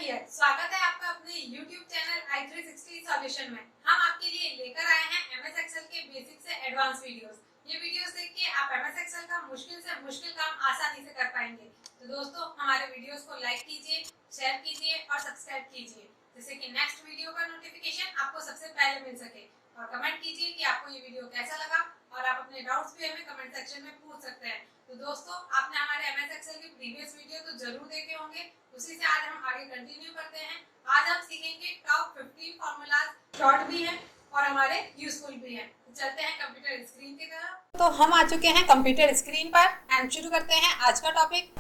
Here. स्वागत है आपका अपने YouTube चैनल i360 सॉल्यूशन में। हम आपके लिए लेकर आए हैं MS एक्सेल के बेसिक से एडवांस वीडियोस। ये वीडियोस देख के आप MS एक्सेल का मुश्किल से मुश्किल काम आसानी से कर पाएंगे। तो दोस्तों हमारे वीडियोस को लाइक कीजिए, शेयर कीजिए और सब्सक्राइब कीजिए, जिससे कि नेक्स्ट वीडियो का नोटिफिकेशन आपको सबसे पहले मिल सके। और कमेंट कीजिए कि आपको ये वीडियो कैसा लगा और आप अपने डाउट्स भी हमें कमेंट सेक्शन में पूछ सकते हैं। तो दोस्तों आपने हमारे MS एक्सेल के प्रीवियस वीडियो तो जरूर देखे होंगे, उसी से आज हम आगे कंटिन्यू करते हैं। आज हम सीखेंगे टॉप 15 फॉर्मूलाज, शॉर्ट भी हैं और हमारे यूजफुल भी हैं। तो चलते हैं कंप्यूटर स्क्रीन की तरफ। तो हम आ चुके हैं कंप्यूटर स्क्रीन पर एंड शुरू करते हैं आज का टॉपिक।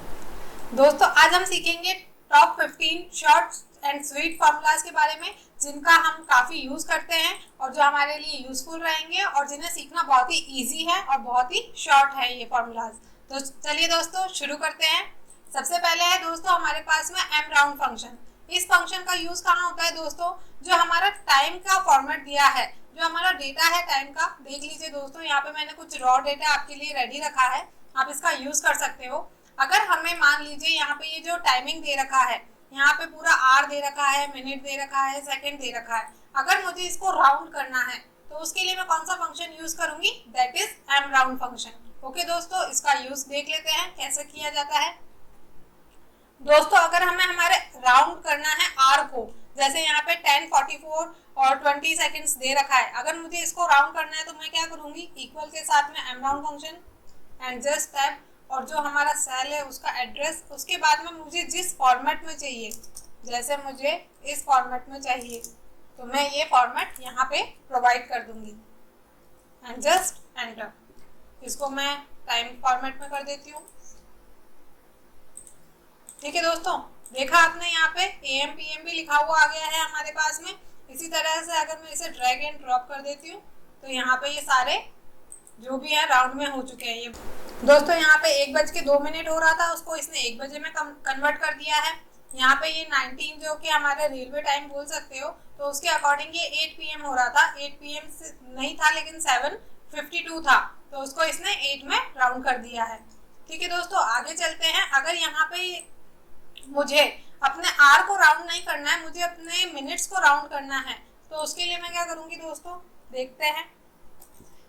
दोस्तों आज हम सीखेंगे top 15 short and sweet formulas के बारे में, जिनका हम काफ़ी यूज़ करते हैं और जो हमारे लिए यूज़फुल रहेंगे और जिन्हें सीखना बहुत ही इजी है और बहुत ही शॉर्ट है ये फॉर्मूलाज। तो चलिए दोस्तों शुरू करते हैं। सबसे पहले है दोस्तों हमारे पास में एम राउंड फंक्शन। इस फंक्शन का यूज़ कहाँ होता है दोस्तों? जो हमारा टाइम का फॉर्मेट दिया है, जो हमारा डेटा है टाइम का, देख लीजिए दोस्तों यहाँ पे मैंने कुछ रॉ डेटा आपके लिए रेडी रखा है, आप इसका यूज़ कर सकते हो। अगर हमें मान लीजिए यहाँ पे ये जो टाइमिंग दे रखा है, यहाँ पे पूरा आवर दे रखा है, मिनट दे रखा है, सेकंड दे रखा है, अगर मुझे इसको राउंड करना है तो उसके लिए मैं कौन सा फंक्शन यूज करूंगी? That is MROUND function. Okay दोस्तों, इसका यूज देख लेते हैं कैसे किया जाता है। दोस्तों अगर हमें हमारे राउंड करना है आर को, जैसे यहाँ पे 10, 44 और 20 सेकेंड्स दे रखा है, अगर मुझे इसको राउंड करना है तो मैं क्या करूंगी? इक्वल के साथ में MROUND function and just tap, और जो हमारा सेल है उसका एड्रेस, उसके बाद में मुझे जिस फॉर्मेट में चाहिए, जैसे मुझे इस फॉर्मेट में चाहिए तो मैं ये फॉर्मेट यहाँ पे प्रोवाइड कर दूंगी एंड जस्ट एंटर। इसको मैं टाइम फॉर्मेट में कर देती हूँ। ठीक है दोस्तों, देखा आपने यहाँ पे AM PM भी लिखा हुआ आ गया है हमारे पास में। इसी तरह से अगर मैं इसे ड्रैग एंड ड्रॉप कर देती हूँ तो यहाँ पे ये सारे जो भी है राउंड में हो चुके हैं। ये दोस्तों यहाँ पे 1:02 हो रहा था, उसको इसने 1 बजे में कन्वर्ट कर दिया है। यहाँ पे ये 19 जो कि हमारे रेलवे टाइम बोल सकते हो, तो उसके अकॉर्डिंग ये 8 PM हो रहा था। 8 PM से नहीं था लेकिन 7:52 था, तो उसको इसने 8 में राउंड कर दिया है। ठीक है दोस्तों, आगे चलते हैं। अगर यहाँ पे मुझे अपने आर को राउंड नहीं करना है, मुझे अपने मिनट्स को राउंड करना है, तो उसके लिए मैं क्या करूँगी दोस्तों, देखते हैं।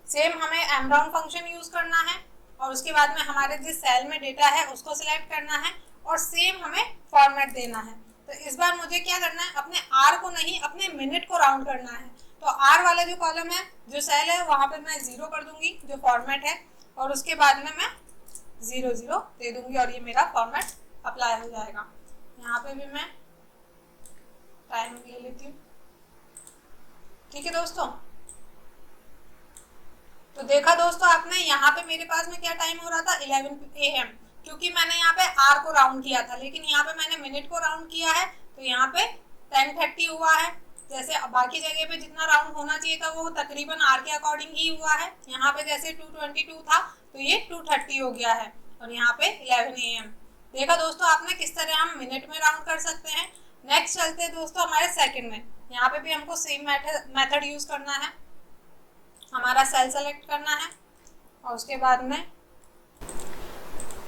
सेम हमें एम राउंड फंक्शन यूज करना है और उसके बाद में हमारे जिस सेल में डेटा है उसको सिलेक्ट करना है और सेम हमें फॉर्मेट देना है। तो इस बार मुझे क्या करना है, अपने आर को नहीं अपने मिनट को राउंड करना है। तो आर वाला जो कॉलम है, जो सेल है, वहाँ पे मैं 0 कर दूंगी जो फॉर्मेट है, और उसके बाद में मैं 0 0 दे दूंगी और ये मेरा फॉर्मेट अप्लाई हो जाएगा। यहाँ पे भी मैं टाइम ले लेती हूँ। ठीक है दोस्तों, तो देखा दोस्तों आपने, यहाँ पे मेरे पास में क्या टाइम हो रहा था? 11 AM, क्योंकि मैंने यहाँ पे आर को राउंड किया था, लेकिन यहाँ पे मैंने मिनट को राउंड किया है तो यहाँ पे 10:30 हुआ है। जैसे बाकी जगह पे जितना राउंड होना चाहिए था वो तकरीबन आर के अकॉर्डिंग ही हुआ है। यहाँ पे जैसे 2:22 था तो ये 2:30 हो गया है और यहाँ पे 11 AM। देखा दोस्तों आपने किस तरह हम मिनट में राउंड कर सकते हैं। नेक्स्ट चलते हैं दोस्तों हमारे सेकेंड में। यहाँ पे भी हमको सेम मेथड यूज करना है। हमारा सेल सेलेक्ट करना है और उसके बाद में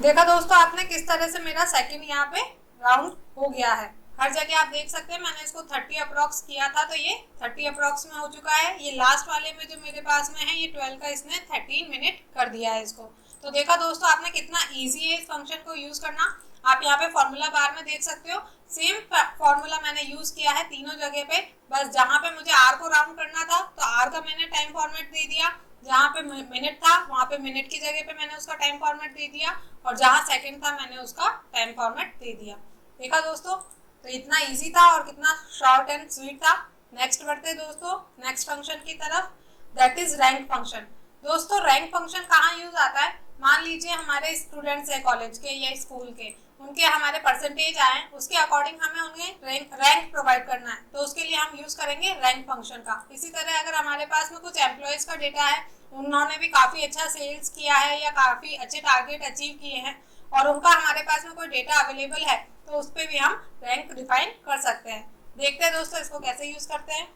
देखा दोस्तों आपने किस तरह से मेरा सेकंड यहाँ पे राउंड हो गया है। हर जगह आप देख सकते हैं, मैंने इसको 30 अप्रॉक्स किया था तो ये 30 अप्रॉक्स में हो चुका है। ये लास्ट वाले में जो मेरे पास में है ये 12 का, इसने 13 मिनट कर दिया है इसको। तो देखा दोस्तों आपने कितना ईजी है इस फंक्शन को यूज करना। आप यहाँ पे फॉर्मूला बार में देख सकते हो, सेम फॉर्मूला मैंने यूज किया है तीनों जगह पे। बस जहाँ पे मुझे आर को राउंड करना था तो आर का मैंने टाइम फॉर्मेट दे दिया, जहाँ पे मिनट था वहाँ पे मिनट की जगह पे मैंने उसका टाइम फॉर्मेट दे दिया, और जहाँ सेकंड था मैंने उसका टाइम फॉर्मेट दे दिया। देखा दोस्तों, तो इतना इजी था और कितना शॉर्ट एंड स्वीट था। नेक्स्ट बढ़ते दोस्तों नेक्स्ट फंक्शन की तरफ, दैट इज रैंक फंक्शन। दोस्तों रैंक फंक्शन कहाँ यूज आता है? मान लीजिए हमारे स्टूडेंट्स है कॉलेज के या स्कूल के, उनके हमारे परसेंटेज आए, उसके अकॉर्डिंग हमें उन्हें रैंक प्रोवाइड करना है, तो उसके लिए हम यूज करेंगे रैंक फंक्शन का। इसी तरह अगर हमारे पास में कुछ एम्प्लॉयज का डेटा है, उन्होंने भी काफी अच्छा सेल्स किया है या काफी अच्छे टारगेट अचीव किए हैं और उनका हमारे पास में कोई डेटा अवेलेबल है, तो उस पर भी हम रैंक डिफाइन कर सकते हैं। देखते हैं दोस्तों इसको कैसे यूज करते हैं।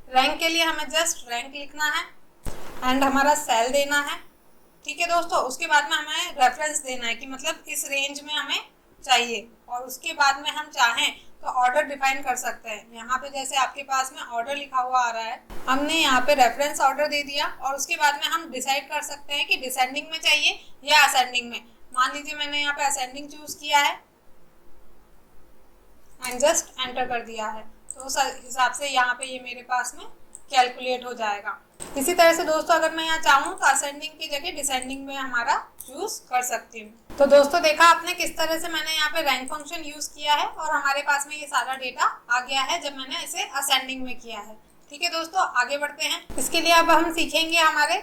रैंक के लिए हमें जस्ट रैंक लिखना है एंड हमारा सेल देना है। ठीक है दोस्तों, उसके बाद में हमें रेफरेंस देना है कि मतलब इस रेंज में हमें चाहिए और उसके बाद में हम चाहें तो ऑर्डर डिफाइन कर सकते हैं। यहाँ पे जैसे आपके पास में ऑर्डर लिखा हुआ आ रहा है, हमने यहाँ पे रेफरेंस ऑर्डर दे दिया और उसके बाद में हम डिसाइड कर सकते हैं कि डिसेंडिंग में चाहिए या असेंडिंग में। मान लीजिए मैंने यहाँ पे असेंडिंग चूज किया है एंड जस्ट एंटर कर दिया है, तो उस हिसाब से यहाँ पे ये मेरे पास में कैलकुलेट हो जाएगा। इसी तरह से दोस्तों अगर मैं यहाँ चाहूँ तो असेंडिंग की जगह डिसेंडिंग में हमारा चूज कर सकती हूँ। तो दोस्तों देखा आपने किस तरह से मैंने यहाँ पे रैंक फंक्शन यूज किया है और हमारे पास में ये सारा डेटा आ गया है जब मैंने इसे असेंडिंग में किया है। ठीक है दोस्तों, आगे बढ़ते हैं। इसके लिए अब हम सीखेंगे हमारे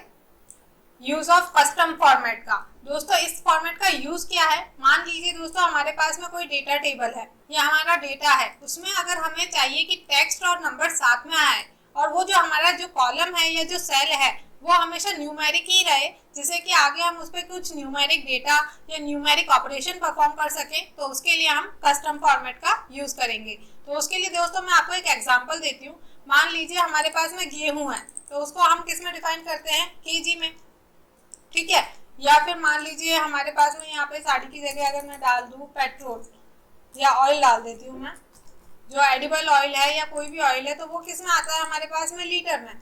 यूज ऑफ कस्टम फॉर्मेट का। दोस्तों इस फॉर्मेट का यूज क्या है, मान लीजिए दोस्तों हमारे पास में कोई डेटा टेबल है, ये हमारा डेटा है, उसमें अगर हमें चाहिए कि टेक्स्ट और नंबर साथ में आए और वो जो हमारा जो कॉलम है या जो सेल है वो हमेशा न्यूमेरिक ही रहे, जिससे कि आगे हम उस पर कुछ न्यूमेरिक डेटा या न्यूमेरिक ऑपरेशन परफॉर्म कर सके, तो उसके लिए हम कस्टम फॉर्मेट का यूज करेंगे। तो उसके लिए दोस्तों मैं आपको एक एग्जांपल देती हूँ। मान लीजिए हमारे पास में गेहूं है, तो उसको हम किस में डिफाइन करते हैं, केजी में। ठीक है, या फिर मान लीजिए हमारे पास में यहाँ पे साड़ी की जगह अगर मैं डाल दूँ पेट्रोल या ऑयल डाल देती हूँ मैं, जो एडिबल ऑयल है या कोई भी ऑयल है, तो वो किस में आता है हमारे पास में, लीटर में।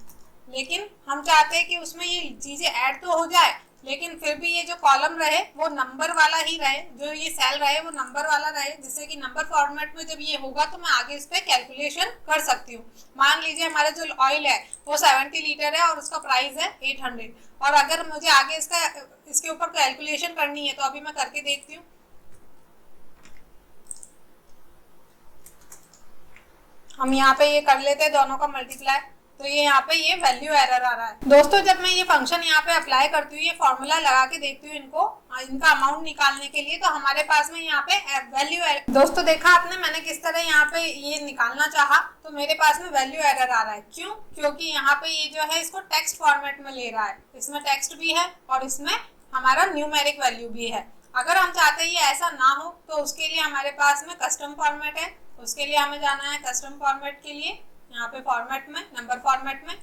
लेकिन हम चाहते हैं कि उसमें ये चीजें ऐड तो हो जाए, लेकिन फिर भी ये जो कॉलम रहे वो नंबर वाला ही रहे, जो ये सेल रहे वो नंबर वाला रहे, जिससे कि नंबर फॉर्मेट में जब ये होगा तो मैं आगे इस पे कैलकुलेशन कर सकती हूँ। मान लीजिए हमारा जो ऑयल है वो 70 लीटर है और उसका प्राइस है 800, और अगर मुझे आगे इसके ऊपर कैलकुलेशन करनी है तो अभी मैं करके देखती हूँ। हम यहाँ पे ये कर लेते हैं दोनों का मल्टीप्लाई, तो ये यहाँ पे ये वैल्यू एरर आ रहा है। दोस्तों जब मैं ये फंक्शन यहाँ पे अप्लाई करती हूँ, ये फॉर्मूला लगा के देखती हूँ इनका अमाउंट निकालने के लिए, तो हमारे पास में यहाँ पे वैल्यू एरर। दोस्तों देखा आपने मैंने किस तरह यहाँ पे ये निकालना चाहा, तो मेरे पास में वैल्यू एरर आ रहा है। क्यों? क्योंकि यहाँ पे ये जो है इसको टेक्स्ट फॉर्मेट में ले रहा है, इसमें टेक्स्ट भी है और इसमें हमारा न्यूमेरिक वैल्यू भी है। अगर हम चाहते हैं ये ऐसा ना हो तो उसके लिए हमारे पास में कस्टम फॉर्मेट है, उसके लिए हमें जाना है कस्टम फॉर्मेट के लिए, यहाँ पे फॉर्मेट में, नंबर फॉर्मेट में,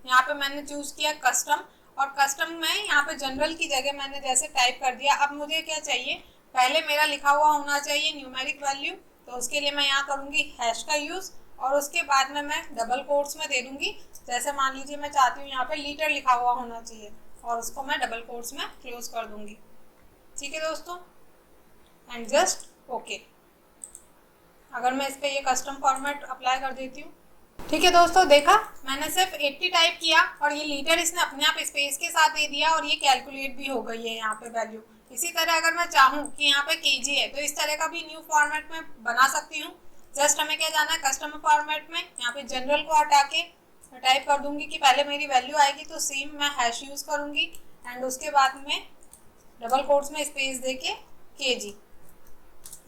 यहाँ पे मैंने चूज किया कस्टम, और कस्टम में यहाँ पे जनरल की जगह मैंने जैसे टाइप कर दिया। अब मुझे क्या चाहिए, पहले मेरा लिखा हुआ होना चाहिए न्यूमेरिक वैल्यू, तो उसके लिए मैं यहाँ करूँगी हैश का यूज और उसके बाद में मैं डबल कोट्स में दे दूंगी। जैसे मान लीजिए मैं चाहती हूँ यहाँ पे लीटर लिखा हुआ होना चाहिए और उसको मैं डबल कोट्स में क्लोज कर दूंगी। ठीक है दोस्तों, एंड जस्ट ओके। अगर मैं इस पे ये कस्टम फॉर्मेट अप्लाई कर देती हूँ, ठीक है दोस्तों, देखा मैंने सिर्फ 80 टाइप किया और ये लीटर इसने अपने आप स्पेस के साथ दे दिया और ये कैलकुलेट भी हो गई है यहाँ पे वैल्यू। इसी तरह अगर मैं चाहूँ कि यहाँ पे केजी है तो इस तरह का भी न्यू फॉर्मेट में बना सकती हूँ। जस्ट हमें क्या जाना है कस्टम फॉर्मेट में, यहाँ पे जनरल को हटा के मैं टाइप कर दूंगी कि पहले मेरी वैल्यू आएगी तो सेम मैं हैश यूज करूंगी एंड उसके बाद में डबल कोट्स में स्पेस दे के केजी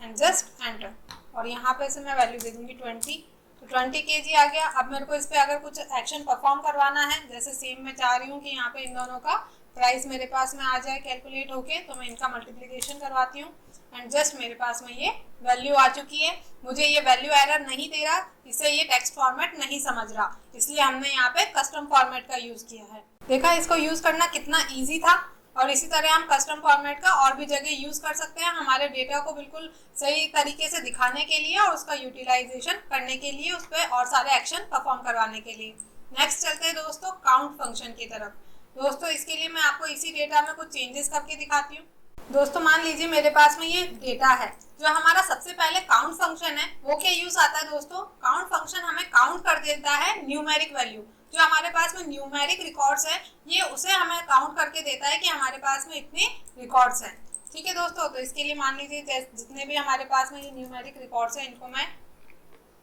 एंड जस्ट एंटर, और यहाँ पे से मैं वैल्यू दे दूंगी 20, तो 20 kg आ गया। अब मेरे को इस पर अगर कुछ एक्शन परफॉर्म करवाना है, जैसे सेम मैं चाह रही हूँ कि यहाँ पे इन दोनों का प्राइस मेरे पास में आ जाए कैलकुलेट होके, तो मैं इनका मल्टीप्लिकेशन करवाती हूँ एंड जस्ट मेरे पास में ये वैल्यू आ चुकी है। मुझे ये वैल्यू एरर नहीं दे रहा, इससे ये टेक्स्ट फॉर्मेट नहीं समझ रहा, इसलिए हमने यहाँ पे कस्टम फॉर्मेट का यूज किया है। देखा इसको यूज करना कितना ईजी था, और इसी तरह हम कस्टम फॉर्मेट का और भी जगह यूज कर सकते हैं हमारे डेटा को बिल्कुल सही तरीके से दिखाने के लिए और उसका यूटिलाइजेशन करने के लिए, उस पर और सारे एक्शन परफॉर्म करवाने के लिए। नेक्स्ट चलते हैं दोस्तों काउंट फंक्शन की तरफ। दोस्तों इसके लिए मैं आपको इसी डेटा में कुछ चेंजेस करके दिखाती हूँ। दोस्तों मान लीजिए मेरे पास में ये डेटा है, जो हमारा सबसे पहले काउंट फंक्शन है वो क्या यूज आता है दोस्तों, काउंट फंक्शन हमें काउंट कर देता है न्यूमेरिक वैल्यू। जो हमारे पास में न्यूमेरिक रिकॉर्ड्स है ये उसे हमें काउंट करके देता है कि हमारे पास में इतने रिकॉर्ड्स हैं। ठीक है दोस्तों, तो इसके लिए मान लीजिए जितने भी हमारे पास में ये न्यूमेरिक रिकॉर्ड्स हैं इनको मैं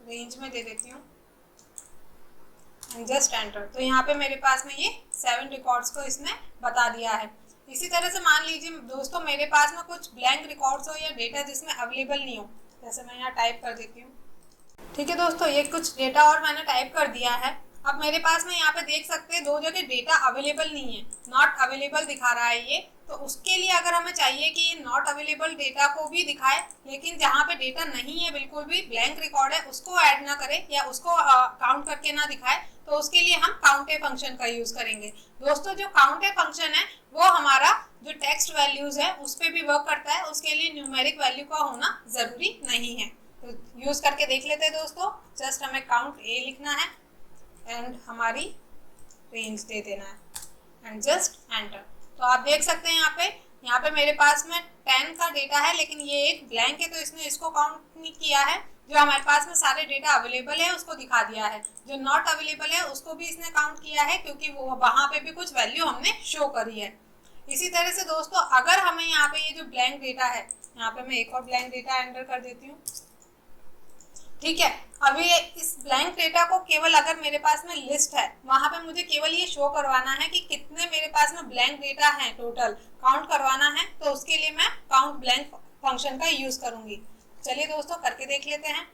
रेंज में दे देती हूँ एंड जस्ट एंटर, तो यहाँ पे मेरे पास में ये 7 रिकॉर्ड्स को इसने बता दिया है। इसी तरह से मान लीजिए दोस्तों मेरे पास में कुछ ब्लैंक रिकॉर्ड्स हो या डेटा जिसमें अवेलेबल नहीं हो, जैसे मैं यहाँ टाइप कर देती हूँ। ठीक है दोस्तों, ये कुछ डेटा और मैंने टाइप कर दिया है। अब मेरे पास में यहाँ पे देख सकते हैं दो जगह डेटा अवेलेबल नहीं है, नॉट अवेलेबल दिखा रहा है ये। तो उसके लिए अगर हमें चाहिए कि ये नॉट अवेलेबल डेटा को भी दिखाए, लेकिन जहाँ पे डेटा नहीं है, बिल्कुल भी ब्लैंक रिकॉर्ड है, उसको ऐड ना करे या उसको काउंट करके ना दिखाए, तो उसके लिए हम काउंट ए फंक्शन का यूज करेंगे। दोस्तों जो काउंट ए फंक्शन है वो हमारा जो टेक्स्ट वैल्यूज है उस पर भी वर्क करता है, उसके लिए न्यूमेरिक वैल्यू का होना जरूरी नहीं है। तो यूज करके देख लेते हैं दोस्तों। जस्ट हमें काउंट ए लिखना है एंड हमारी रेंज दे देना है एंड जस्ट एंटर। तो आप देख सकते हैं यहाँ पे मेरे पास में 10 का डेटा है, लेकिन ये एक ब्लैंक है तो इसने इसको काउंट नहीं किया है। जो हमारे पास में सारे डेटा अवेलेबल है उसको दिखा दिया है, जो नॉट अवेलेबल है उसको भी इसने काउंट किया है, क्योंकि वो वहां पे भी कुछ वैल्यू हमने शो करी है। इसी तरह से दोस्तों अगर हमें यहाँ पे ये जो ब्लैंक डेटा है, यहाँ पे मैं एक और ब्लैंक डेटा एंटर कर देती हूँ, ठीक है। अभी इस ब्लैंक डेटा को केवल अगर मेरे पास में लिस्ट है, वहां पे मुझे केवल ये शो करवाना है कि कितने मेरे पास में ब्लैंक डेटा है, टोटल काउंट करवाना है, तो उसके लिए मैं काउंट ब्लैंक फंक्शन का यूज करूंगी। चलिए दोस्तों करके देख लेते हैं।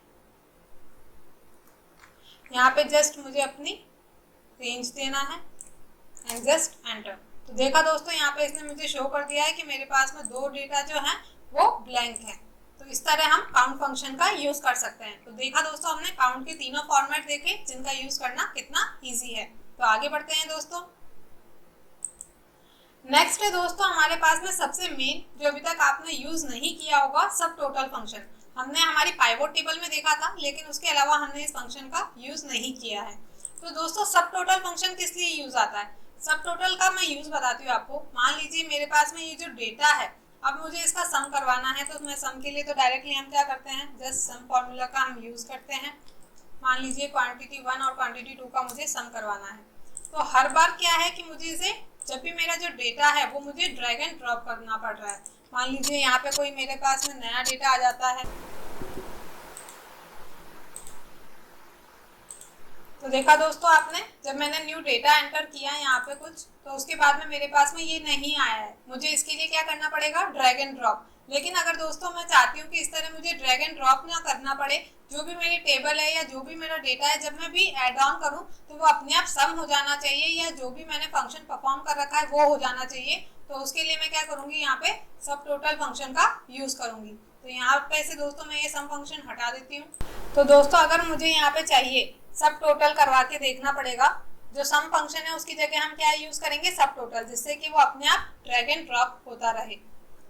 यहाँ पे जस्ट मुझे अपनी रेंज देना है एंड जस्ट एंटर। तो देखा दोस्तों यहाँ पे इसने मुझे शो कर दिया है कि मेरे पास में दो डेटा जो है वो ब्लैंक है। तो इस तरह हम काउंट फंक्शन का यूज कर सकते हैं। तो देखा दोस्तों हमने काउंट के तीनों फॉर्मेट देखे जिनका यूज करना कितना इजी है। तो आगे बढ़ते हैं दोस्तों। नेक्स्ट है दोस्तों हमारे पास में सबसे मेन जो अभी तक आपने यूज नहीं किया होगा, सब टोटल फंक्शन। हमने हमारी पाइवोट टेबल में देखा था, लेकिन उसके अलावा हमने इस फंक्शन का यूज नहीं किया है। तो दोस्तों सब टोटल फंक्शन किस लिए यूज आता है? सब टोटल का मैं यूज बताती हूँ आपको। मान लीजिए मेरे पास में ये जो डेटा है, अब मुझे इसका सम करवाना है, तो मैं सम के लिए तो डायरेक्टली हम क्या करते हैं, जस्ट सम फॉर्मूला का हम यूज करते हैं। मान लीजिए क्वांटिटी 1 और क्वांटिटी 2 का मुझे सम करवाना है। तो हर बार क्या है कि मुझे इसे, जब भी मेरा जो डेटा है वो मुझे ड्रैग एंड ड्रॉप करना पड़ रहा है। मान लीजिए यहाँ पे कोई मेरे पास में नया डेटा आ जाता है, तो देखा दोस्तों आपने, जब मैंने न्यू डेटा एंटर किया यहाँ पे कुछ, तो उसके बाद में मेरे पास में ये नहीं आया है। मुझे इसके लिए क्या करना पड़ेगा, ड्रैग एंड ड्रॉप। लेकिन अगर दोस्तों मैं चाहती हूँ कि इस तरह मुझे ड्रैग एंड ड्रॉप ना करना पड़े, जो भी मेरी टेबल है या जो भी मेरा डेटा है, जब मैं भी ऐड ऑन करूँ तो वो अपने आप सम हो जाना चाहिए, या जो भी मैंने फंक्शन परफॉर्म कर रखा है वो हो जाना चाहिए। तो उसके लिए मैं क्या करूँगी, यहाँ पे सब टोटल फंक्शन का यूज करूँगी। तो यहाँ पे से दोस्तों मैं ये सम फंक्शन हटा देती हूँ। तो दोस्तों अगर मुझे यहाँ पे चाहिए सब टोटल करवा के देखना पड़ेगा, जो सम फंक्शन है उसकी जगह हम क्या यूज करेंगे, सब टोटल, जिससे कि वो अपने आप ड्रैग एंड ड्रॉप होता रहे।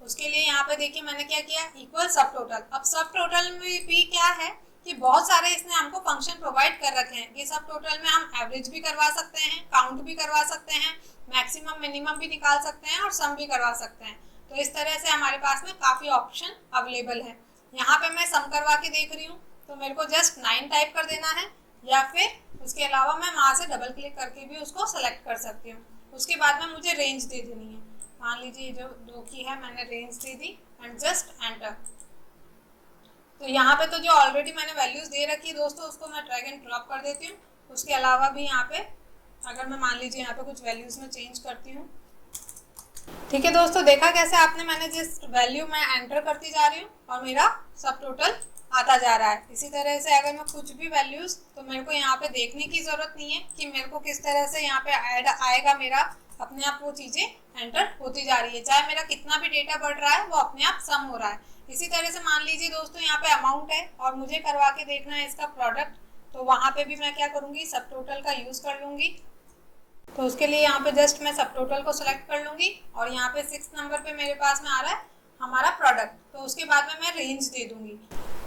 उसके लिए यहाँ पे देखिए मैंने क्या किया, इक्वल सब टोटल। अब सब टोटल में भी क्या है कि बहुत सारे इसने हमको फंक्शन प्रोवाइड कर रखे हैं कि सब टोटल में हम एवरेज भी करवा सकते हैं, काउंट भी करवा सकते हैं, मैक्सिमम मिनिमम भी निकाल सकते हैं और सम भी करवा सकते हैं। तो इस तरह से हमारे पास में काफी ऑप्शन अवेलेबल है। यहाँ पे मैं सम करवा के देख रही हूँ, तो मेरे को जस्ट 9 टाइप कर देना है, या फिर उसके अलावा मैं वहां से डबल क्लिक करके भी उसको सेलेक्ट कर सकती हूँ। उसके बाद में मुझे रेंज दे देनी है। मान लीजिए जो 2 की है मैंने range they the and just enter. तो यहाँ पे तो जो ऑलरेडी मैंने वैल्यूज दे रखी है दोस्तों, उसको मैं ड्रैग एंड ड्रॉप कर देती हूँ। उसके अलावा भी यहाँ पे अगर मैं मान लीजिए यहाँ पे कुछ वैल्यूज में चेंज करती हूँ, ठीक है दोस्तों। देखा कैसे आपने, मैंने जिस वैल्यू मैं एंटर करती जा रही हूँ और मेरा सब टोटल आता जा रहा है। इसी तरह से अगर मैं कुछ भी वैल्यूज, तो मेरे को यहाँ पे देखने की जरूरत नहीं है कि मेरे को किस तरह से यहाँ पे ऐड आएगा, मेरा अपने आप वो चीजें एंटर होती जा रही है। चाहे मेरा कितना भी डेटा बढ़ रहा है वो अपने आप सम हो रहा है। इसी तरह से मान लीजिए दोस्तों यहाँ पे अमाउंट है और मुझे करवा के देखना है इसका प्रोडक्ट, तो वहां पे भी मैं क्या करूंगी, सब टोटल का यूज कर लूंगी। तो उसके लिए यहाँ पे जस्ट मैं सब टोटल को सिलेक्ट कर लूंगी और यहाँ पे 6 नंबर पे मेरे पास में आ रहा है हमारा प्रोडक्ट। तो उसके बाद में मैं रेंज दे दूंगी।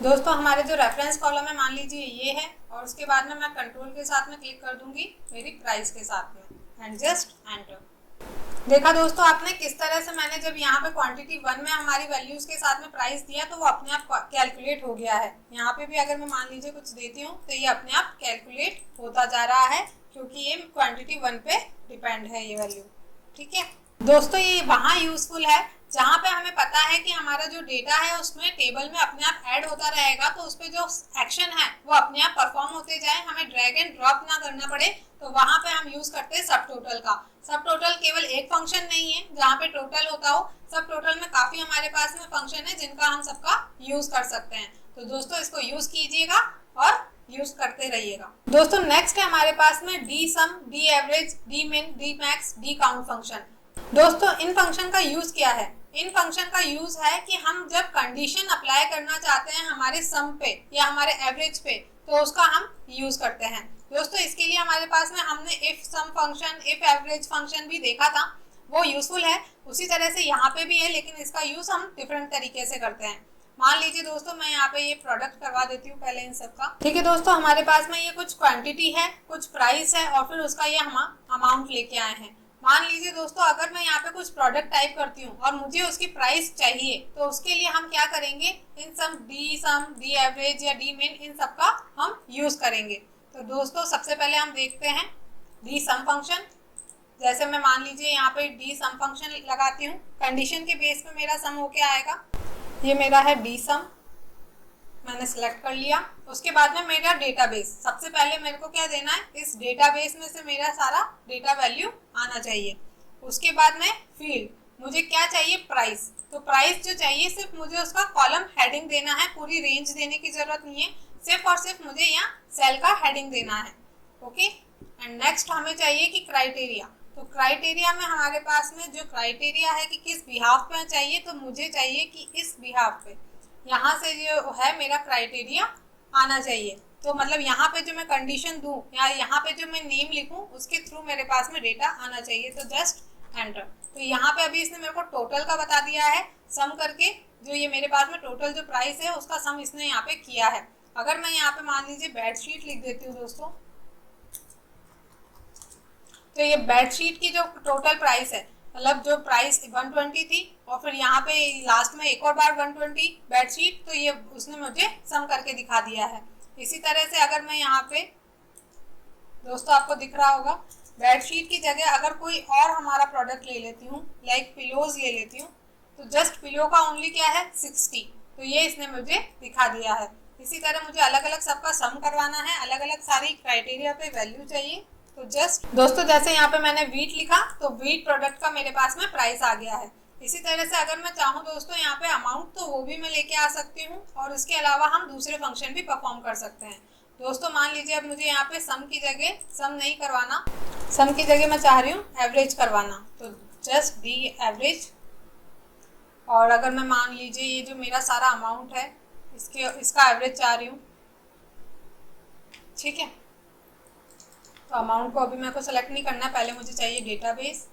दोस्तों हमारे जो रेफरेंस कॉलम है मान लीजिए ये है, और उसके बाद में मैं कंट्रोल के साथ में क्लिक कर दूंगी मेरी प्राइस के साथ में एंड जस्ट एंटर। देखा दोस्तों आपने किस तरह से, मैंने जब यहाँ पे क्वांटिटी 1 में हमारी वैल्यूज के साथ में प्राइस दिया तो वो अपने आप कैलकुलेट हो गया है। यहाँ पे भी अगर मैं मान लीजिए कुछ देती हूँ तो ये अपने आप कैलकुलेट होता जा रहा है, क्योंकि ये क्वांटिटी 1 पे डिपेंड है ये वैल्यू। ठीक है दोस्तों, ये वहाँ यूजफुल है जहाँ पे हमें पता है कि हमारा जो डेटा है उसमें टेबल में अपने आप ऐड होता रहेगा, तो उस पर जो एक्शन है वो अपने आप परफॉर्म होते जाए, हमें ड्रैग एंड ड्रॉप ना करना पड़े। तो वहाँ पे हम यूज करते हैं सब टोटल का। सब टोटल केवल एक फंक्शन नहीं है जहाँ पे टोटल होता हो, सब टोटल में काफी हमारे पास में फंक्शन है जिनका हम सबका यूज कर सकते हैं। तो दोस्तों इसको यूज कीजिएगा और यूज करते रहिएगा। दोस्तों नेक्स्ट है हमारे पास में डी सम, डी एवरेज, डी मिन, D max, D count function. दोस्तों इन फंक्शन का यूज क्या है? इन फंक्शन का यूज है कि हम जब कंडीशन अप्लाई करना चाहते हैं हमारे सम पे या हमारे एवरेज पे, तो उसका हम यूज करते हैं। दोस्तों इसके लिए हमारे पास में हमने if sum function, if average function भी देखा था, वो यूजफुल है। उसी तरह से यहाँ पे भी है, लेकिन इसका यूज हम डिफरेंट तरीके से करते हैं। मान लीजिए दोस्तों मैं यहाँ पे ये प्रोडक्ट करवा देती हूँ पहले इन सब का। ठीक है दोस्तों, हमारे पास में ये कुछ क्वांटिटी है, कुछ प्राइस है और फिर उसका ये हम अमाउंट लेके आए हैं। मान लीजिए दोस्तों अगर मैं यहाँ पे कुछ प्रोडक्ट टाइप करती हूँ और मुझे उसकी प्राइस चाहिए, तो उसके लिए हम क्या करेंगे, इन सम, डी एवरेज या डी मिन, इन सब का हम यूज करेंगे। तो दोस्तों सबसे पहले हम देखते हैं डी सम फंक्शन। जैसे मैं मान लीजिए यहाँ पे डी सम फंक्शन लगाती हूँ, कंडीशन के बेस पे मेरा सम होके आएगा। ये मेरा है डी सम, मैंने सिलेक्ट कर लिया। उसके बाद में मेरा डेटाबेस, सबसे पहले मेरे को क्या देना है, इस डेटाबेस में से मेरा सारा डेटा वैल्यू आना चाहिए। उसके बाद में फील्ड, मुझे क्या चाहिए, प्राइस। तो प्राइस जो चाहिए सिर्फ मुझे उसका कॉलम हेडिंग देना है, पूरी रेंज देने की जरूरत नहीं है, सिर्फ और सिर्फ मुझे यहाँ सेल का हेडिंग देना है। ओके, एंड नेक्स्ट हमें चाहिए कि क्राइटेरिया। तो क्राइटेरिया में हमारे पास में जो क्राइटेरिया है कि किस बिहाफ पे चाहिए, तो मुझे चाहिए कि इस बिहाफ पे, यहाँ से जो है मेरा क्राइटेरिया आना चाहिए। तो मतलब यहाँ पे जो मैं कंडीशन दूँ या यहाँ पे जो मैं नेम लिखूँ, उसके थ्रू मेरे पास में डेटा आना चाहिए। तो जस्ट एंटर। तो यहाँ पे अभी इसने मेरे को टोटल का बता दिया है, सम करके जो ये मेरे पास में टोटल जो प्राइस है उसका सम इसने यहाँ पे किया है। अगर मैं यहाँ पे मान लीजिए बेडशीट लिख देती हूँ दोस्तों, तो ये बेडशीट की जो टोटल प्राइस है, मतलब जो प्राइस 120 थी और फिर यहाँ पे लास्ट में एक और बार 120 बेडशीट, तो ये उसने मुझे सम करके दिखा दिया है। इसी तरह से अगर मैं यहाँ पे दोस्तों आपको दिख रहा होगा, बेडशीट की जगह अगर कोई और हमारा प्रोडक्ट ले लेती हूँ, लाइक पिलोज ले लेती हूँ, तो जस्ट पिलो का ओनली क्या है 60, तो ये इसने मुझे दिखा दिया है। इसी तरह मुझे अलग अलग सबका सम करवाना है, अलग अलग सारी क्राइटेरिया पे वैल्यू चाहिए। तो जस्ट दोस्तों जैसे यहाँ पे मैंने वीट लिखा, तो वीट प्रोडक्ट का मेरे पास में प्राइस आ गया है। इसी तरह से अगर मैं चाहूँ दोस्तों यहाँ पे अमाउंट, तो वो भी मैं लेके आ सकती हूँ और इसके अलावा हम दूसरे फंक्शन भी परफॉर्म कर सकते हैं। दोस्तों मान लीजिए अब मुझे यहाँ पे सम की जगह सम नहीं करवाना, सम की जगह मैं चाह रही हूँ एवरेज करवाना, तो जस्ट डी एवरेज। और अगर मैं मान लीजिए ये जो मेरा सारा अमाउंट है इसका एवरेज चाह रही हूँ, ठीक है। तो अमाउंट को अभी मेरे को सेलेक्ट नहीं करना, पहले मुझे चाहिए डेटाबेस,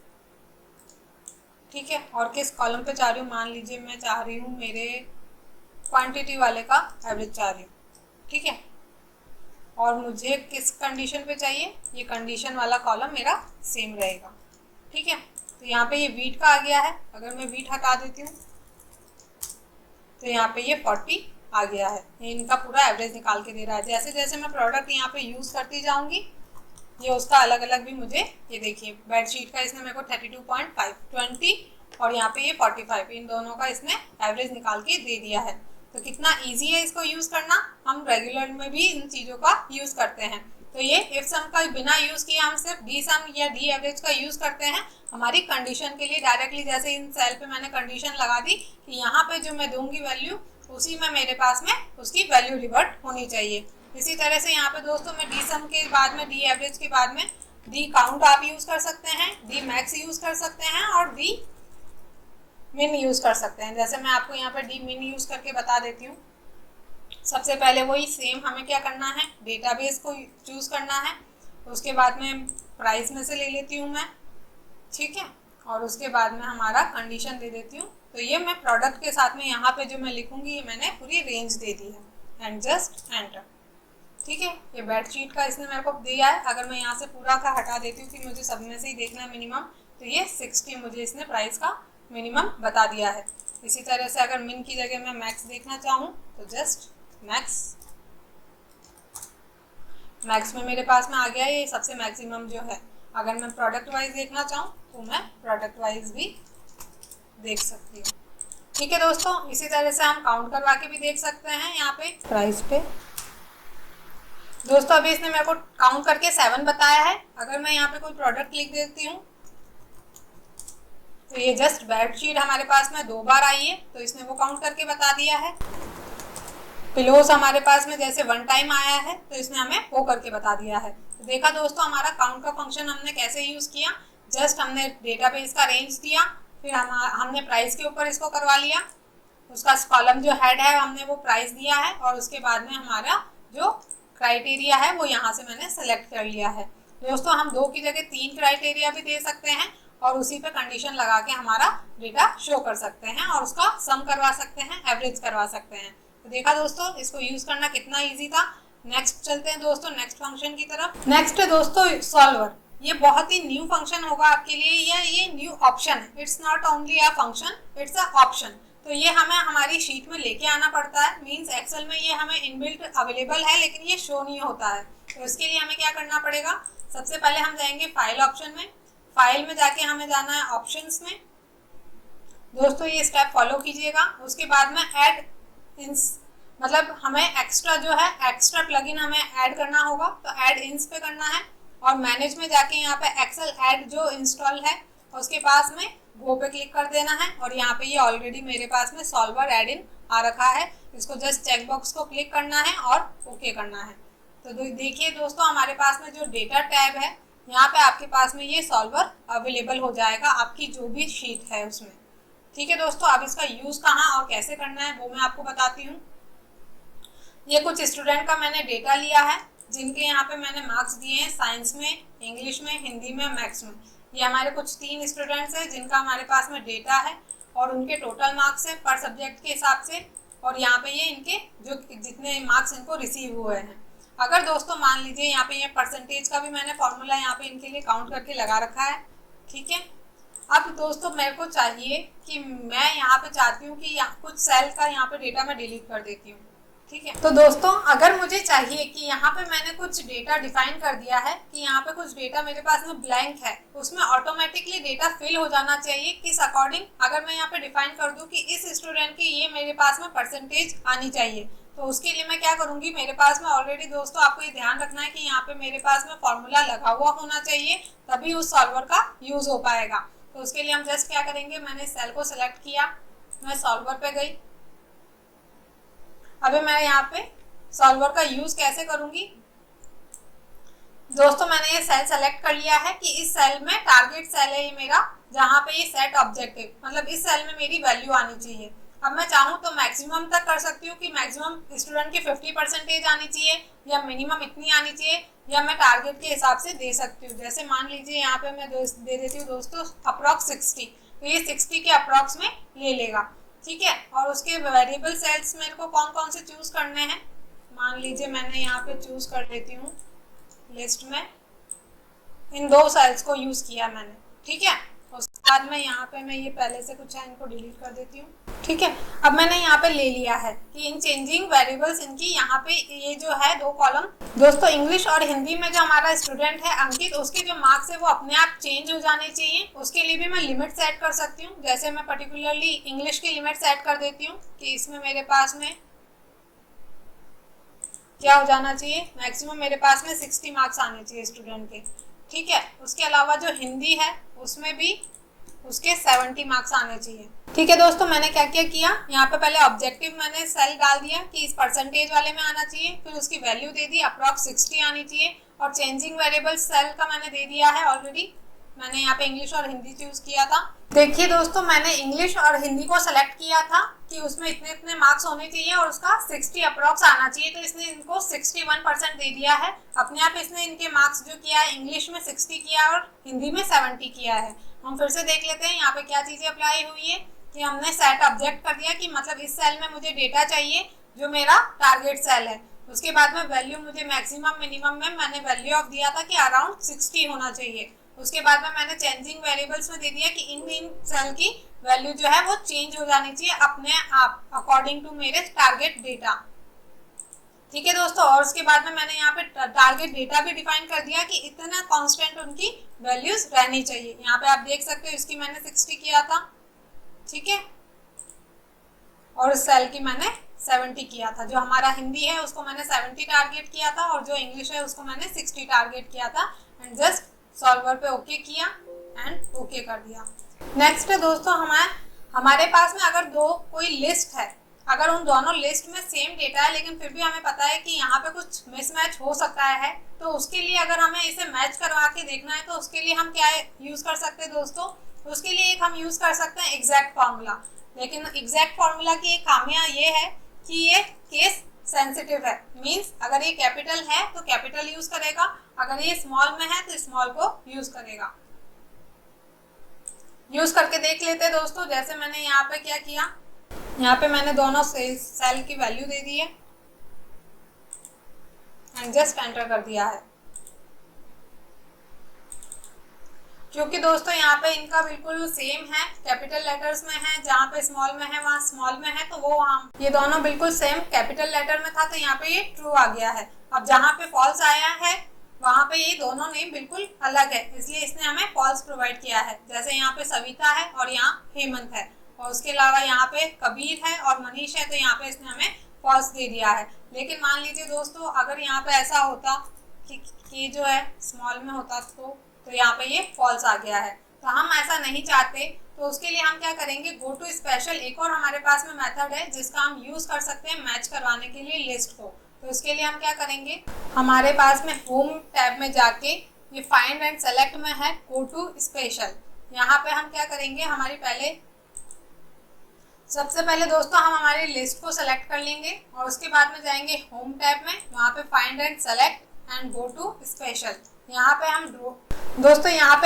ठीक है। और किस कॉलम पे चाह रही हूँ, मान लीजिए मैं चाह रही हूँ मेरे क्वांटिटी वाले का एवरेज चाह रही हूँ, ठीक है। और मुझे किस कंडीशन पे चाहिए, ये कंडीशन वाला कॉलम मेरा सेम रहेगा, ठीक है। तो यहाँ पे ये वीट का आ गया है, अगर मैं वीट हटा देती हूँ तो यहाँ पे ये 40 आ गया है। ये इनका पूरा एवरेज निकाल के दे रहा है। जैसे जैसे मैं प्रोडक्ट यहाँ पे यूज़ करती जाऊँगी, ये उसका अलग अलग भी मुझे, ये देखिए बेडशीट का इसने मेरे को 32.5, 20 और यहाँ पे ये 45, इन दोनों का इसने एवरेज निकाल के दे दिया है। तो कितना इजी है इसको यूज़ करना, हम रेगुलर में भी इन चीज़ों का यूज़ करते हैं। तो ये इफ सम का बिना यूज़ किए हम सिर्फ डी सम या डी एवरेज का यूज़ करते हैं हमारी कंडीशन के लिए डायरेक्टली। जैसे इन सेल पे मैंने कंडीशन लगा दी कि यहाँ पे जो मैं दूंगी वैल्यू, उसी में मेरे पास में उसकी वैल्यू रिवर्ट होनी चाहिए। इसी तरह से यहाँ पे दोस्तों मैं डी सम के बाद में, डी एवरेज के बाद में डी काउंट आप यूज़ कर सकते हैं, डी मैक्स यूज़ कर सकते हैं और डी मिन यूज़ कर सकते हैं। जैसे मैं आपको यहाँ पे डी मिन यूज़ करके बता देती हूँ। सबसे पहले वही सेम हमें क्या करना है, डेटाबेस को चूज़ करना है। उसके बाद में प्राइस में से ले लेती हूँ मैं, ठीक है। और उसके बाद में हमारा कंडीशन दे देती हूँ। तो ये मैं प्रोडक्ट के साथ में यहाँ पे जो मैं लिखूँगी, ये मैंने पूरी रेंज दे दी है एंड जस्ट एंटर, ठीक है। ये बेडशीट का इसने मेरे को दिया है। अगर मैं यहाँ से पूरा का हटा देती हूँ कि मुझे सब में से ही देखना है मिनिमम, तो ये 60 मुझे इसने प्राइस का मिनिमम बता दिया है। इसी तरह से अगर मिन की जगह मैं मैक्स देखना चाहूँ, तो जस्ट मैक्स में मेरे पास में आ गया ये सबसे मैक्सिमम जो है। अगर मैं प्रोडक्ट वाइज देखना चाहूँ तो मैं प्रोडक्ट वाइज भी देख सकती हूँ, ठीक है दोस्तों। इसी तरह से हम काउंट करवा के भी देख सकते हैं यहाँ पे प्राइस पे। दोस्तों अभी इसने मेरे को काउंट करके 7 बताया है। अगर मैं यहाँ पे कोई प्रोडक्ट लिख देती हूँ, तो ये जस्ट बेडशीट हमारे पास में 2 बार आई है, तो इसने वो काउंट करके बता दिया है। क्लोज हमारे पास में जैसे वन टाइम आया है तो इसने हमें वो करके बता दिया है। तो देखा दोस्तों हमारा काउंट का फंक्शन हमने कैसे यूज किया। जस्ट हमने डेटाबेस का रेंज दिया, फिर हमने प्राइस के ऊपर इसको करवा लिया, उसका कॉलम जो हेड है हमने वो प्राइस दिया है, और उसके बाद में हमारा जो क्राइटेरिया है वो यहाँ से मैंने सेलेक्ट कर लिया है। दोस्तों हम 2 की जगह 3 क्राइटेरिया भी दे सकते हैं और उसी पे कंडीशन लगा के हमारा डेटा शो कर सकते हैं और उसका सम करवा सकते हैं, एवरेज करवा सकते हैं। तो देखा दोस्तों इसको यूज करना कितना ईजी था। नेक्स्ट चलते हैं दोस्तों नेक्स्ट फंक्शन की तरफ। नेक्स्ट है दोस्तों सॉल्वर। ये बहुत ही न्यू फंक्शन होगा आपके लिए, या ये न्यू ऑप्शन है। It's not only a function, it's a option. तो ये हमें हमारी शीट में लेके आना पड़ता है। मींस एक्सेल में ये हमें इनबिल्ट अवेलेबल है लेकिन ये शो नहीं होता है। तो इसके लिए हमें क्या करना पड़ेगा, सबसे पहले हम जाएंगे फाइल ऑप्शन में। फाइल में जाके हमें जाना है ऑप्शंस में। दोस्तों ये स्टेप फॉलो कीजिएगा। उसके बाद में ऐड इंस, मतलब हमें एक्स्ट्रा जो है एक्स्ट्रा प्लगइन हमें ऐड करना होगा, तो ऐड इंस पे करना है। और मैनेज में जाके यहाँ पे एक्सेल ऐड जो इंस्टॉल है उसके पास में गो पे क्लिक कर देना है। और यहाँ पे ये ऑलरेडी मेरे पास में सॉल्वर ऐड इन आ रखा है, इसको जस्ट चेक बॉक्स को क्लिक करना है और ओके करना है। तो देखिए दोस्तों हमारे पास में जो डेटा टैब है यहाँ पे आपके पास में ये सॉल्वर अवेलेबल हो जाएगा आपकी जो भी शीट है उसमें। ठीक है दोस्तों, अब इसका यूज कहाँ और कैसे करना है वो मैं आपको बताती हूँ। ये कुछ स्टूडेंट का मैंने डेटा लिया है जिनके यहाँ पे मैंने मार्क्स दिए हैं साइंस में, इंग्लिश में, हिंदी में, मैथ्स में। ये हमारे कुछ 3 स्टूडेंट्स हैं जिनका हमारे पास में डेटा है और उनके टोटल मार्क्स है पर सब्जेक्ट के हिसाब से। और यहाँ पे ये इनके जो जितने मार्क्स इनको रिसीव हुए हैं। अगर दोस्तों मान लीजिए यहाँ पे ये परसेंटेज का भी मैंने फॉर्मूला यहाँ पे इनके लिए काउंट करके लगा रखा है। ठीक है, अब दोस्तों मेरे को चाहिए कि मैं यहाँ पे चाहती हूँ कि कुछ सेल का यहाँ पे डेटा मैं डिलीट कर देती हूँ। ठीक है, तो दोस्तों अगर मुझे चाहिए कि यहाँ पे मैंने कुछ डेटा डिफाइन कर दिया है कि यहाँ पे कुछ डेटा मेरे पास में ब्लैंक है, उसमें ऑटोमेटिकली डेटा फिल हो जाना चाहिए किस अकॉर्डिंग, अगर मैं यहाँ पे डिफाइन कर दूं कि इस स्टूडेंट की ये मेरे पास में परसेंटेज आनी चाहिए, तो उसके लिए मैं क्या करूंगी, मेरे पास में ऑलरेडी दोस्तों आपको ये ध्यान रखना है कि यहाँ पे मेरे पास में फॉर्मूला लगा हुआ होना चाहिए, तभी उस सॉल्वर का यूज हो पाएगा। तो उसके लिए हम जस्ट क्या करेंगे, मैंने सेल को सिलेक्ट किया, मैं सॉल्वर पे गई। अभी मैं यहाँ पे सॉल्वर का यूज कैसे करूंगी, दोस्तों मैंने ये सेल सेलेक्ट कर लिया है कि इस सेल में टारगेट सेल है ये मेरा, जहां पे ये सेट ऑब्जेक्टिव, मतलब इस सेल में मेरी वैल्यू आनी चाहिए। अब मैं चाहूँ तो मैक्सिमम तक कर सकती हूँ कि मैक्सिमम स्टूडेंट की 50% आनी चाहिए, या मिनिमम इतनी आनी चाहिए, या मैं टारगेट के हिसाब से दे सकती हूँ। जैसे मान लीजिए यहाँ पे मैं दे देती हूँ दोस्तों अप्रॉक्स 60, तो ये 60 के अप्रॉक्स में ले लेगा। ठीक है, और उसके वेरिएबल सेल्स मेरे को कौन कौन से चूज करने हैं, मान लीजिए मैंने यहाँ पे चूज कर लेती हूँ लिस्ट में, इन 2 सेल्स को यूज किया मैंने। ठीक है, उसके बाद में यहाँ पे मैं ये पहले से कुछ है इनको डिलीट कर देती हूँ। ठीक है, अब मैंने यहाँ पे ले लिया है कि इन चेंजिंग वेरिएबल्स इनकी यहाँ पे ये जो है 2 कॉलम, दोस्तों इंग्लिश और हिंदी में जो हमारा स्टूडेंट है अंकित, उसके जो मार्क्स है वो अपने आप चेंज हो जाने चाहिए। उसके लिए भी मैं लिमिट सेट कर सकती हूँ। जैसे मैं पर्टिकुलरली इंग्लिश की लिमिट सेट कर देती हूँ कि इसमें मेरे पास में क्या हो जाना चाहिए, मैक्सिमम मेरे पास में 60 मार्क्स आने चाहिए स्टूडेंट के। ठीक है, उसके अलावा जो हिंदी है उसमें भी उसके 70 मार्क्स आने चाहिए। ठीक है दोस्तों, मैंने क्या क्या किया, यहाँ पे पहले ऑब्जेक्टिव मैंने सेल डाल दिया कि इस परसेंटेज वाले में आना चाहिए, फिर उसकी वैल्यू दे दी अप्रॉक्स 60 आनी चाहिए, और चेंजिंग वेरिएबल सेल का मैंने दे दिया है ऑलरेडी। मैंने यहाँ पे इंग्लिश और हिंदी चूज किया था। देखिए दोस्तों मैंने इंग्लिश और हिंदी को सेलेक्ट किया था कि उसमें इतने इतने मार्क्स होने चाहिए और उसका 60 अप्रॉक्स आना चाहिए, तो इसने इनको 61% दे दिया है अपने आप। इसने इनके मार्क्स जो किया है, इंग्लिश में 60 किया और हिंदी में 70 किया है। हम फिर से देख लेते हैं यहाँ पे क्या चीजें अप्लाई हुई है कि हमने सेट ऑब्जेक्ट कर दिया कि मतलब इस सेल में मुझे डेटा चाहिए जो मेरा टारगेट सेल है। उसके बाद में वैल्यू मुझे मैक्सिमम मिनिमम में मैंने वैल्यू ऑफ दिया था कि अराउंड 60 होना चाहिए। उसके बाद में मैंने चेंजिंग वेरिएबल्स में दे दिया कि इन सेल की वैल्यू जो है वो चेंज हो जानी चाहिए अपने आप अकॉर्डिंग टू मेरे टारगेट डेटा। ठीक है दोस्तों, और उसके बाद में मैंने यहाँ पे टारगेट डेटा भी डिफाइन कर दिया कि इतना कांस्टेंट उनकी वैल्यूज रहनी चाहिए। यहाँ पे आप देख सकते हो इसकी मैंने 60 किया था। ठीक है, और उस सेल की मैंने 70 किया था। जो हमारा हिंदी है उसको मैंने 70 टारगेट किया था और जो इंग्लिश है उसको मैंने 60 टारगेट किया था। एंड जस्ट सॉल्वर पे ओके किया एंड ओके कर दिया। नेक्स्ट है दोस्तों हमारे पास में अगर कोई लिस्ट है, अगर उन दोनों लिस्ट में सेम डेटा है लेकिन फिर भी हमें पता है कि यहाँ पे कुछ मिसमैच हो सकता है, तो उसके लिए अगर हमें इसे मैच करवा के देखना है तो उसके लिए हम क्या यूज कर सकते हैं दोस्तों, उसके लिए एक हम यूज कर सकते हैं एग्जैक्ट फार्मूला। लेकिन एग्जैक्ट फार्मूला की एक खामियां ये है कि ये केस सेंसिटिव है, मींस अगर ये कैपिटल है तो कैपिटल यूज करेगा, अगर ये स्मॉल में है तो स्मॉल को यूज करेगा। यूज करके देख लेते हैं दोस्तों। जैसे मैंने यहाँ पे क्या किया, यहाँ पे मैंने दोनों सेल की वैल्यू दे दी है एंड जस्ट एंटर कर दिया है। क्योंकि दोस्तों यहाँ पे इनका बिल्कुल सेम है, कैपिटल लेटर्स में है, जहाँ पे स्मॉल में है वहाँ स्मॉल में है, तो वो वहाँ ये दोनों बिल्कुल सेम कैपिटल लेटर में था, तो यहाँ पे ये ट्रू आ गया है। अब जहाँ पे फॉल्स आया है वहाँ पे ये दोनों नेम बिल्कुल अलग है, इसलिए इसने हमें फॉल्स प्रोवाइड किया है। जैसे यहाँ पे सविता है और यहाँ हेमंत है, और उसके अलावा यहाँ पे कबीर है और मनीष है, तो यहाँ पे इसने हमें फॉल्स दे दिया है। लेकिन मान लीजिए दोस्तों अगर यहाँ पे ऐसा होता कि जो है स्मॉल में होता तो यहाँ पे ये फॉल्स आ गया है, तो हम ऐसा नहीं चाहते। तो उसके लिए हम क्या करेंगे, गो टू स्पेशल एक और हमारे पास में मेथड है जिसका हम यूज कर सकते हैं मैच करवाने के लिए लिस्ट को। तो उसके लिए हम क्या करेंगे, हमारे पास में होम टैब में जाके ये फाइंड एंड सेलेक्ट में है गो टू स्पेशल, यहाँ पे हम क्या करेंगे, हमारी सबसे पहले दोस्तों हम हमारी लिस्ट को सेलेक्ट कर लेंगे और उसके बाद में जाएंगे होम टैब में, वहाँ पे find and select and go to special. यहाँ पे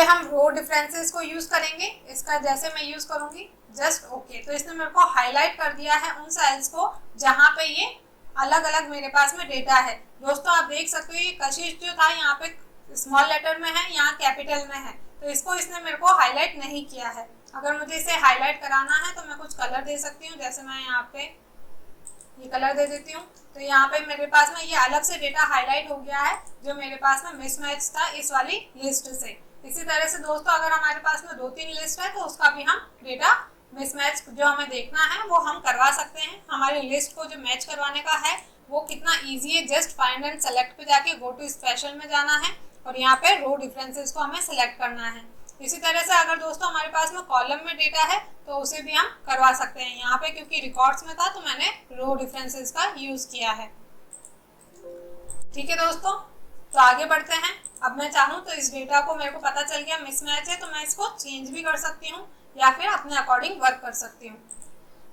हम रो डिफरेंसेस को यूज करेंगे। इसका जैसे मैं यूज करूंगी जस्ट ओके, तो इसने मेरे को हाईलाइट कर दिया है उन सेल्स को जहाँ पे ये अलग अलग मेरे पास में डेटा है। दोस्तों आप देख सकते हो ये कशिश जो था यहाँ पे स्मॉल लेटर में है, यहाँ कैपिटल में है, तो इसको इसने मेरे को हाईलाइट नहीं किया है। अगर मुझे इसे हाईलाइट कराना है तो मैं कुछ कलर दे सकती हूँ, जैसे मैं यहाँ पे ये कलर दे देती हूँ, तो यहाँ पे मेरे पास में ये अलग से डेटा हाईलाइट हो गया है जो मेरे पास में मिसमैच था इस वाली लिस्ट से। इसी तरह से दोस्तों अगर हमारे पास में 2-3 लिस्ट है तो उसका भी हम डेटा मिसमैच जो हमें देखना है वो हम करवा सकते हैं। हमारी लिस्ट को जो मैच करवाने का है वो कितना ईजी है, जस्ट फाइंड एंड सेलेक्ट पे जाके गो टू स्पेशल में जाना है और यहाँ पे रो डिफरेंसेस को हमें सेलेक्ट करना है। इसी तरह से अगर दोस्तों हमारे पास में कॉलम में डेटा है तो उसे भी हम करवा सकते हैं। यहाँ पे क्योंकि रिकॉर्ड्स में था तो मैंने रो डिफरेंसेस का यूज किया है। ठीक है दोस्तों, तो आगे बढ़ते हैं। अब मैं चाहूँ तो इस डेटा को मेरे को पता चल गया मिसमैच है, तो मैं इसको चेंज भी कर सकती हूँ या फिर अपने अकॉर्डिंग वर्क कर सकती हूँ।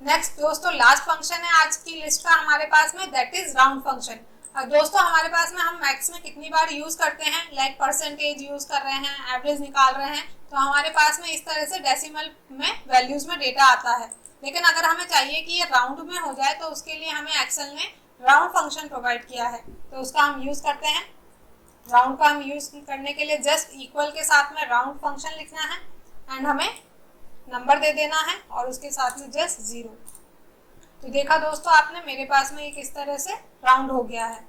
नेक्स्ट दोस्तों लास्ट फंक्शन है आज की लिस्ट का हमारे पास में, दैट इज राउंड फंक्शन। दोस्तों हमारे पास में हम मैक्स में कितनी बार यूज करते हैं, लाइक परसेंटेज यूज कर रहे हैं, एवरेज निकाल रहे हैं, तो हमारे पास में इस तरह से डेसिमल में वैल्यूज में डेटा आता है। लेकिन अगर हमें चाहिए कि ये राउंड में हो जाए तो उसके लिए हमें एक्सेल ने राउंड फंक्शन प्रोवाइड किया है, तो उसका हम यूज करते हैं। राउंड का हम यूज करने के लिए जस्ट इक्वल के साथ में राउंड फंक्शन लिखना है एंड हमें नंबर दे देना है और उसके साथ में जस्ट 0। तो देखा दोस्तों आपने मेरे पास में एक इस तरह से राउंड हो गया है,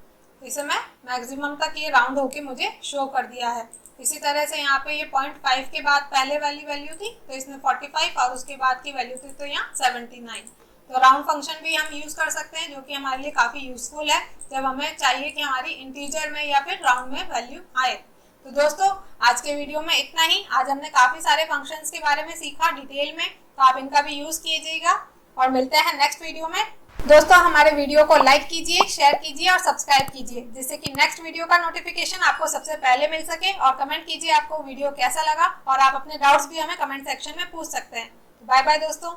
इसे मैं मैक्सिमम तक ये राउंड होके मुझे शो कर दिया है। इसी तरह से यहाँ पे ये 0.5 के बाद पहले वाली वैल्यू थी तो इसमें 45 और उसके बाद की वैल्यू थी तो यहाँ 79। तो राउंड फंक्शन भी हम यूज कर सकते हैं जो कि हमारे लिए काफी यूजफुल है जब हमें चाहिए कि हमारी इंटीजर में या फिर राउंड में वैल्यू आए। तो दोस्तों आज के वीडियो में इतना ही। आज हमने काफी सारे फंक्शंस के बारे में सीखा डिटेल में, तो आप इनका भी यूज कीजिएगा और मिलते हैं नेक्स्ट वीडियो में। दोस्तों हमारे वीडियो को लाइक कीजिए, शेयर कीजिए और सब्सक्राइब कीजिए जिससे कि नेक्स्ट वीडियो का नोटिफिकेशन आपको सबसे पहले मिल सके। और कमेंट कीजिए आपको वीडियो कैसा लगा और आप अपने डाउट्स भी हमें कमेंट सेक्शन में पूछ सकते हैं। बाय बाय दोस्तों।